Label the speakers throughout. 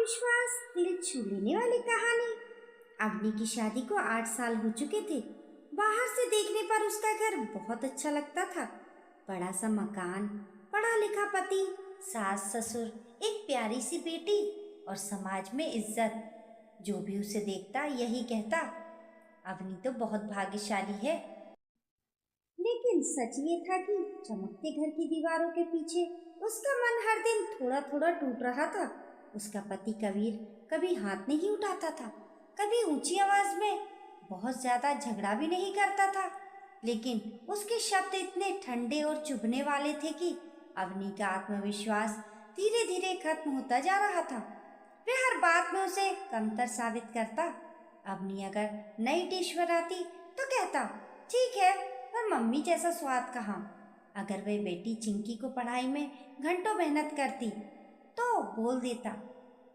Speaker 1: आत्मविश्वास दिल छू लेने वाली कहानी। अवनी की शादी को 8 साल हो चुके थे। बाहर से देखने पर उसका घर बहुत अच्छा लगता था। बड़ा सा मकान, पढ़ा लिखा पति, सास ससुर, एक प्यारी सी बेटी और समाज में इज्जत। जो भी उसे देखता यही कहता, अवनी तो बहुत भाग्यशाली है। लेकिन सच ये था कि चमकते घर की दीवारों के पीछे उसका मन हर दिन थोड़ा थोड़ा टूट रहा था। उसका पति कबीर कभी हाथ नहीं उठाता था, कभी ऊंची आवाज में बहुत ज्यादा झगड़ा भी नहीं करता था, लेकिन उसके शब्द इतने ठंडे और चुभने वाले थे कि अवनी का आत्मविश्वास धीरे धीरे खत्म होता जा रहा था। वह हर बात में उसे कमतर साबित करता। अवनी अगर नई डिश बनाती तो कहता, ठीक है, पर मम्मी जैसा स्वाद कहाँ। अगर वह बेटी चिंकी को पढ़ाई में घंटों मेहनत करती तो बोल देता,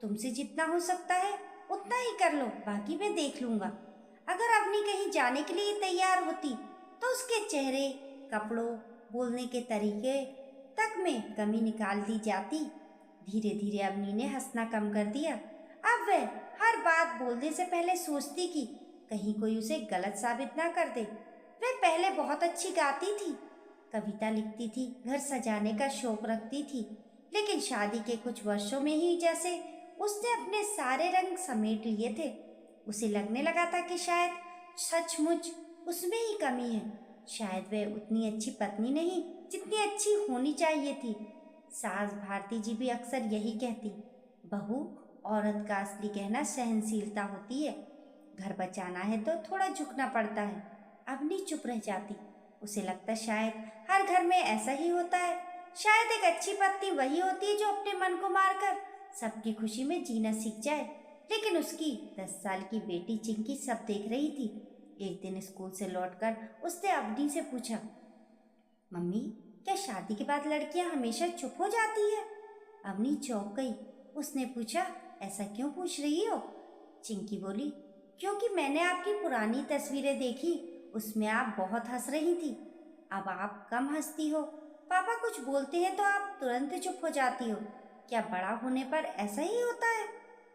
Speaker 1: तुमसे जितना हो सकता है उतना ही कर लो, बाकी मैं देख लूंगा। अगर अवनी कहीं जाने के लिए तैयार होती तो उसके चेहरे, कपड़ों, बोलने के तरीके तक में कमी निकाल दी जाती। धीरे धीरे अवनी ने हंसना कम कर दिया। अब वह हर बात बोलने से पहले सोचती कि कहीं कोई उसे गलत साबित ना कर दे। वह पहले बहुत अच्छी गाती थी, कविता लिखती थी, घर सजाने का शौक रखती थी, लेकिन शादी के कुछ वर्षों में ही जैसे उसने अपने सारे रंग समेट लिए थे। उसे लगने लगा था कि शायद सचमुच उसमें ही कमी है। शायद वह उतनी अच्छी पत्नी नहीं जितनी अच्छी होनी चाहिए थी। सास भारती जी भी अक्सर यही कहती, बहू, औरत का असली गहना सहनशीलता होती है। घर बचाना है तो थोड़ा झुकना पड़ता है। अवनी चुप रह जाती। उसे लगता शायद हर घर में ऐसा ही होता है। शायद एक अच्छी पत्नी वही होती है जो अपने मन को मारकर सबकी खुशी में जीना सीख जाए। लेकिन उसकी 10 साल की बेटी चिंकी सब देख रही थी। एक दिन स्कूल से लौटकर उसने अवनी से पूछा, मम्मी, क्या शादी के बाद लड़कियां हमेशा चुप हो जाती है? अवनी चौंक गई। उसने पूछा, ऐसा क्यों पूछ रही हो? चिंकी बोली, क्योंकि मैंने आपकी पुरानी तस्वीरें देखी, उसमें आप बहुत हंस रही थी। अब आप कम हंसती हो। पापा कुछ बोलते हैं तो आप तुरंत चुप हो जाती हो। क्या बड़ा होने पर ऐसा ही होता है?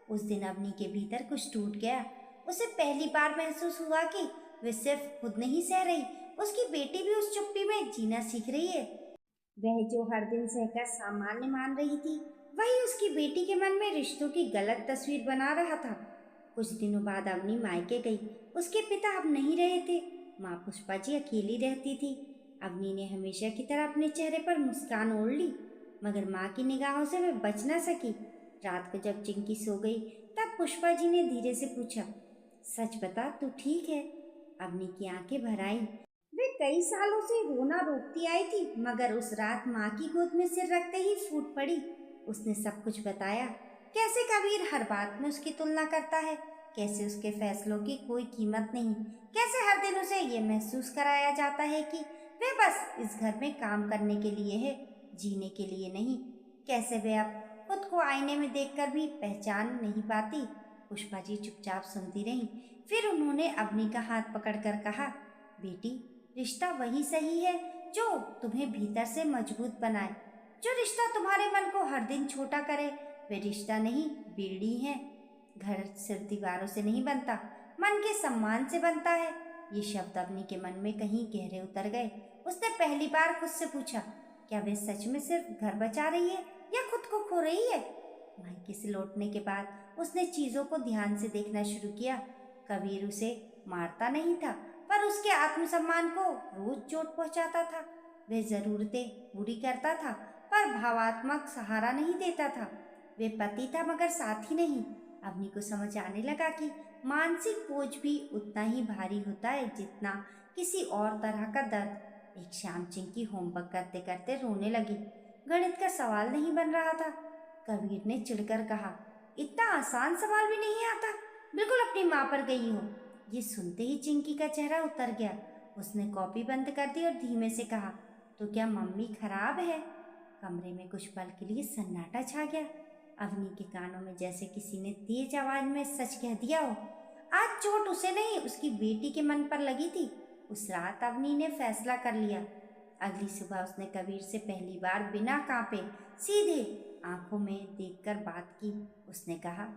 Speaker 1: उस दिन अवनी के भीतर कुछ टूट गया। उसे पहली बार महसूस हुआ कि वे सिर्फ खुद नहीं सह रही, उसकी बेटी भी उस चुप्पी में जीना सीख रही है। वह जो हर दिन सहकर सामान्य मान रही थी, वही उसकी बेटी के मन में रिश्तों की गलत तस्वीर बना रहा था। कुछ दिनों बाद अवनी मायके गई। उसके पिता अब नहीं रहे थे। माँ पुष्पा जी अकेली रहती थी। अवनी ने हमेशा की तरह अपने चेहरे पर मुस्कान ओढ़ ली, मगर माँ की निगाहों से वह बच न सकी। रात को जब चिंकी सो गई तब पुष्पा जी ने धीरे से पूछा, सच बता, तू ठीक है? अवनी की आंखें भर आईं। वे कई सालों से रोना रोकती आई थी, मगर उस रात माँ की गोद में सिर रखते ही फूट पड़ी। उसने सब कुछ बताया, कैसे कबीर हर बात में उसकी तुलना करता है, कैसे उसके फैसलों की कोई कीमत नहीं, कैसे हर दिन उसे ये महसूस कराया जाता है कि वह बस इस घर में काम करने के लिए है, जीने के लिए नहीं। कैसे वे अब खुद को आईने में देखकर भी पहचान नहीं पाती। पुष्पा जी चुपचाप सुनती रहीं। फिर उन्होंने अवनी का हाथ पकड़कर कहा, बेटी, रिश्ता वही सही है जो तुम्हें भीतर से मजबूत बनाए। जो रिश्ता तुम्हारे मन को हर दिन छोटा करे वे रिश्ता नहीं, बेड़ी है। घर सिर्फ दीवारों से नहीं बनता, मन के सम्मान से बनता है। ये शब्द अवनी के मन में कहीं गहरे उतर गए। उसने पहली बार खुद से पूछा, क्या वे सच में सिर्फ घर बचा रही है या खुद को खो रही है? मायके से लौटने के बाद उसने चीजों को ध्यान से देखना शुरू किया। कबीर उसे मारता नहीं था, पर उसके आत्मसम्मान को रोज चोट पहुंचाता था। वह जरूरतें पूरी करता था, पर भावात्मक सहारा नहीं देता था। वे पति था मगर साथी नहीं। अवनी को समझ आने लगा कि मानसिक बोझ भी उतना ही भारी होता है जितना किसी और तरह का दर्द। एक शाम चिंकी होमवर्क करते करते रोने लगी। गणित का सवाल नहीं बन रहा था। कबीर ने चिढ़कर कहा, इतना आसान सवाल भी नहीं आता, बिल्कुल अपनी माँ पर गई हो। ये सुनते ही चिंकी का चेहरा उतर गया। उसने कॉपी बंद कर दी और धीमे से कहा, तो क्या मम्मी खराब है? कमरे में कुछ पल के लिए सन्नाटा छा गया। अवनी के कानों में जैसे किसी ने तेज आवाज में सच कह दिया हो। आज चोट उसे नहीं, उसकी बेटी के मन पर लगी थी। उस रात अवनी ने फैसला कर लिया। अगली सुबह उसने कबीर से पहली बार बिना कांपे सीधे आंखों में देखकर बात की। उसने कहा,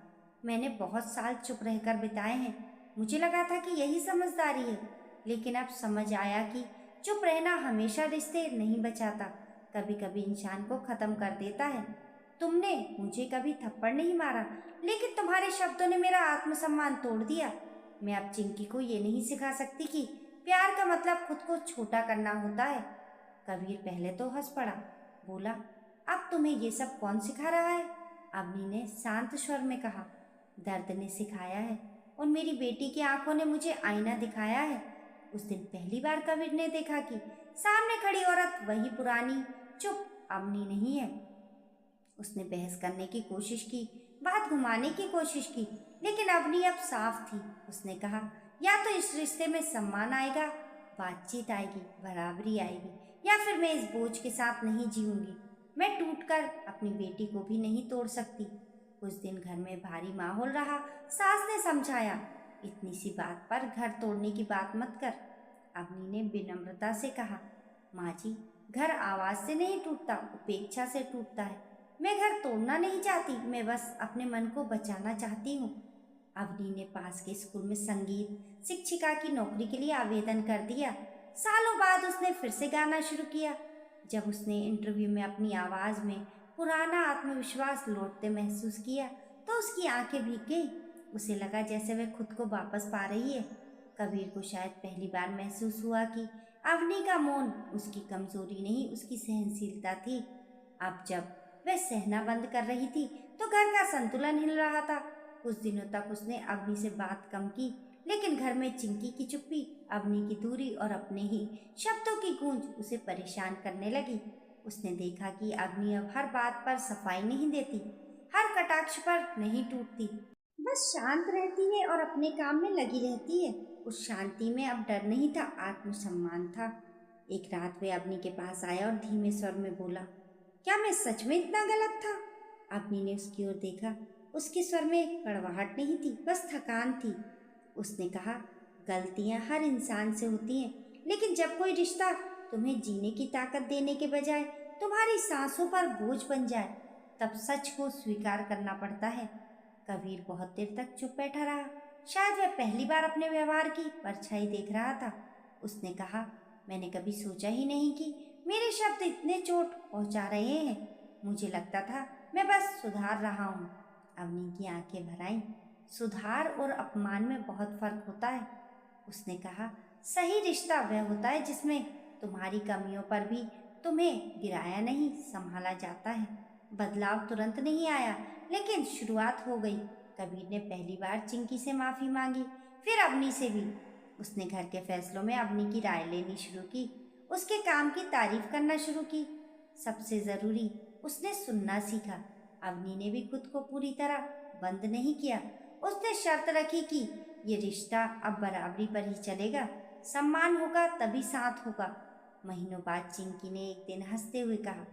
Speaker 1: मैंने बहुत साल चुप रहकर बिताए हैं। मुझे लगा था कि यही समझदारी है, लेकिन अब समझ आया कि चुप रहना हमेशा रिश्ते नहीं बचाता, कभी कभी इंसान को ख़त्म कर देता है। तुमने मुझे कभी थप्पड़ नहीं मारा, लेकिन तुम्हारे शब्दों ने मेरा आत्मसम्मान तोड़ दिया। मैं अब चिंकी को ये नहीं सिखा सकती कि प्यार का मतलब खुद को छोटा करना होता है। कबीर पहले तो हंस पड़ा, बोला, अब तुम्हें ये सब कौन सिखा रहा है? अवनी ने शांत स्वर में कहा, दर्द ने सिखाया है, और मेरी बेटी की आंखों ने मुझे आईना दिखाया है। उस दिन पहली बार कबीर ने देखा कि सामने खड़ी औरत वही पुरानी चुप अवनी नहीं है। उसने बहस करने की कोशिश की, बात घुमाने की कोशिश की, लेकिन अवनी अब साफ थी। उसने कहा, या तो इस रिश्ते में सम्मान आएगा, बातचीत आएगी, बराबरी आएगी, या फिर मैं इस बोझ के साथ नहीं जीऊंगी। मैं टूटकर अपनी बेटी को भी नहीं तोड़ सकती। कुछ दिन घर में भारी माहौल रहा। सास ने समझाया, इतनी सी बात पर घर तोड़ने की बात मत कर। अवनी ने विनम्रता से कहा, माँ जी, घर आवाज से नहीं टूटता, उपेक्षा से टूटता है। मैं घर तोड़ना नहीं चाहती, मैं बस अपने मन को बचाना चाहती हूँ। अवनी ने पास के स्कूल में संगीत शिक्षिका की नौकरी के लिए आवेदन कर दिया। सालों बाद उसने फिर से गाना शुरू किया। जब उसने इंटरव्यू में अपनी आवाज़ में पुराना आत्मविश्वास लौटते महसूस किया तो उसकी आंखें भीग गईं। उसे लगा जैसे वह खुद को वापस पा रही है। कबीर को शायद पहली बार महसूस हुआ कि अवनी का मौन उसकी कमजोरी नहीं, उसकी सहनशीलता थी। अब जब वह सहना बंद कर रही थी तो घर का संतुलन हिल रहा था। कुछ दिनों तक उसने अवनी से बात कम की, लेकिन घर में चिंकी की चुप्पी, अवनी की दूरी और अपने ही शब्दों की गूंज उसे परेशान करने लगी। उसने देखा कि अवनी अब हर बात पर सफाई नहीं देती, हर कटाक्ष पर नहीं टूटती, बस शांत रहती है और अपने काम में लगी रहती है। उस शांति में अब डर नहीं था, आत्मसम्मान था। एक रात वे अवनी के पास आया और धीमे स्वर में बोला, क्या मैं सच में इतना गलत था? अवनी ने उसकी ओर देखा। उसके स्वर में कड़वाहट नहीं थी, बस थकान थी। उसने कहा, गलतियां हर इंसान से होती हैं, लेकिन जब कोई रिश्ता तुम्हें जीने की ताकत देने के बजाय तुम्हारी सांसों पर बोझ बन जाए, तब सच को स्वीकार करना पड़ता है। कबीर बहुत देर तक चुप बैठा रहा। शायद वह पहली बार अपने व्यवहार की परछाई देख रहा था। उसने कहा, मैंने कभी सोचा ही नहीं कि मेरे शब्द इतने चोट पहुंचा रहे हैं। मुझे लगता था मैं बस सुधार रहा हूँ। अवनी की आंखें भर आईं। सुधार और अपमान में बहुत फर्क होता है। उसने कहा, सही रिश्ता वह होता है जिसमें तुम्हारी कमियों पर भी तुम्हें गिराया नहीं, संभाला जाता है। बदलाव तुरंत नहीं आया, लेकिन शुरुआत हो गई। कबीर ने पहली बार चिंकी से माफ़ी मांगी, फिर अवनी से भी। उसने घर के फैसलों में अवनी की राय लेनी शुरू की, उसके काम की तारीफ करना शुरू की। सबसे ज़रूरी, उसने सुनना सीखा। अवनी ने भी खुद को पूरी तरह बंद नहीं किया। उसने शर्त रखी कि ये रिश्ता अब बराबरी पर ही चलेगा, सम्मान होगा तभी साथ होगा। महीनों बाद चिंकी ने एक दिन हंसते हुए कहा,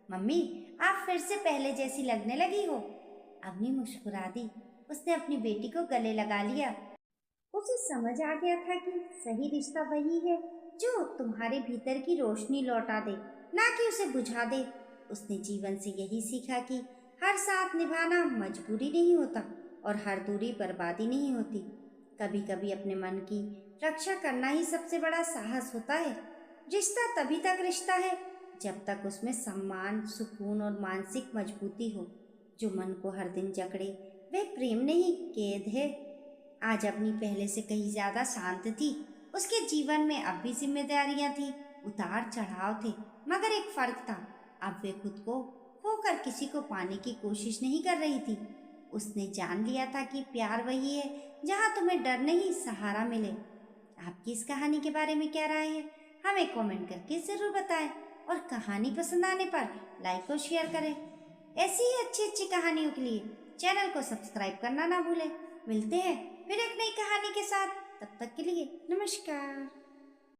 Speaker 1: मम्मी, आप फिर से पहले जैसी लगने लगी हो। अवनी मुस्कुरा दी। उसने अपनी बेटी को गले लगा लिया। उसे समझ आ गया था कि सही रिश्ता वही है जो तुम्हारे भीतर की रोशनी लौटा दे, ना कि उसे बुझा दे। उसने जीवन से यही सीखा कि हर साथ निभाना मजबूरी नहीं होता और हर दूरी बर्बादी नहीं होती। कभी कभी अपने मन की रक्षा करना ही सबसे बड़ा साहस होता है। रिश्ता तभी तक रिश्ता है जब तक उसमें सम्मान, सुकून और मानसिक मजबूती हो। जो मन को हर दिन जकड़े वह प्रेम नहीं, कैद है। आज अपनी पहले से कहीं ज्यादा शांत थी। उसके जीवन में अब भी जिम्मेदारियां थी, उतार चढ़ाव थे, मगर एक फर्क था। अब वे खुद को खोकर किसी को पाने की कोशिश नहीं कर रही थी। उसने जान लिया था कि प्यार वही है जहाँ तुम्हें डर नहीं, सहारा मिले। आपकी इस कहानी के बारे में क्या राय है? हमें कमेंट करके ज़रूर बताएं और कहानी पसंद आने पर लाइक और शेयर करें। ऐसी ही अच्छी अच्छी कहानियों के लिए चैनल को सब्सक्राइब करना ना भूलें। मिलते हैं फिर एक नई कहानी के साथ। तब तक के लिए नमस्कार।